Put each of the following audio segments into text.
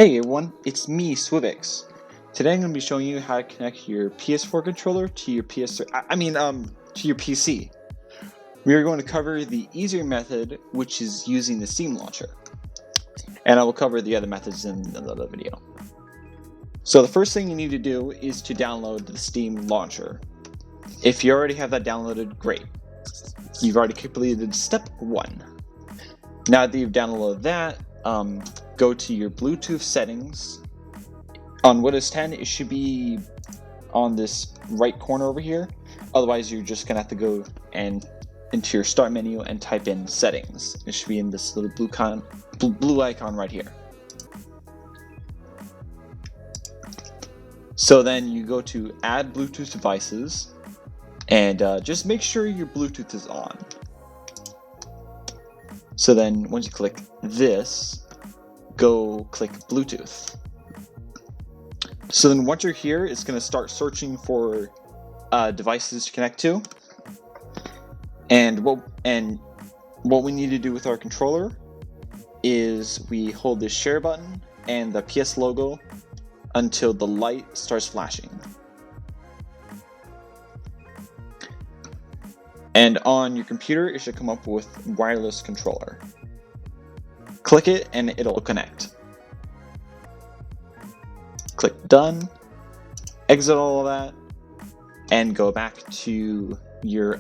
Hey everyone, it's me, Suivyx. Today I'm going to be showing you how to connect your PS4 controller to your to your PC. We are going to cover the easier method, which is using the Steam launcher. And I will cover the other methods in another video. So the first thing you need to do is to download the Steam launcher. If you already have that downloaded, great. You've already completed step 1. Now that you've downloaded that, go to your Bluetooth settings. On Windows 10, it should be on this right corner over here. Otherwise, you're just gonna have to go into your start menu and type in settings. It should be in this little blue icon right here. So then you go to add Bluetooth devices and just make sure your Bluetooth is on. So then once you click this, go click Bluetooth. So then once you're here, it's going to start searching for devices to connect to. And what we need to do with our controller is we hold this share button and the PS logo until the light starts flashing. And on your computer, it should come up with wireless controller. Click it and it'll connect. Click done, exit all of that, and go back to your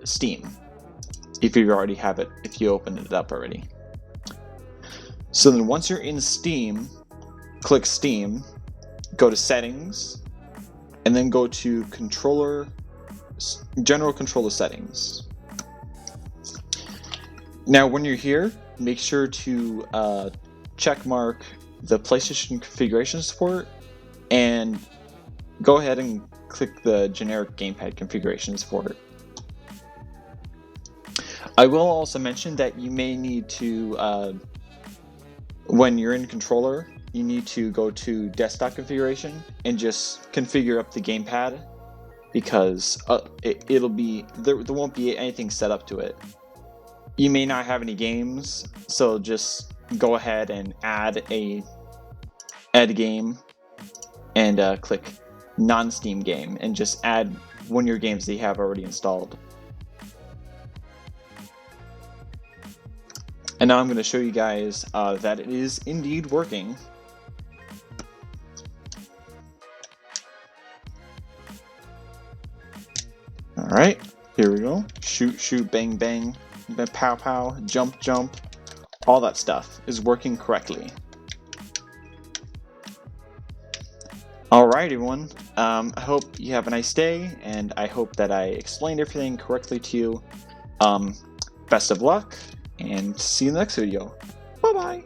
Steam if you already have it, if you opened it up already. So then once you're in Steam, click Steam, go to settings, and then go to general controller settings. Now when you're here, make sure to check mark the PlayStation configuration support and go ahead and click the generic gamepad configuration support. I will also mention that you may need to, when you're in controller, you need to go to desktop configuration and just configure up the gamepad, because there won't be anything set up to it. You may not have any games, so just go ahead and add a game and click non-Steam game and just add one of your games that you have already installed. And now I'm going to show you guys that it is indeed working. Alright, here we go. Shoot, shoot, bang, bang, pow, pow, jump, jump. All that stuff is working correctly. Alright everyone, I hope you have a nice day, and I hope that I explained everything correctly to you. Best of luck, and see you in the next video. Bye bye!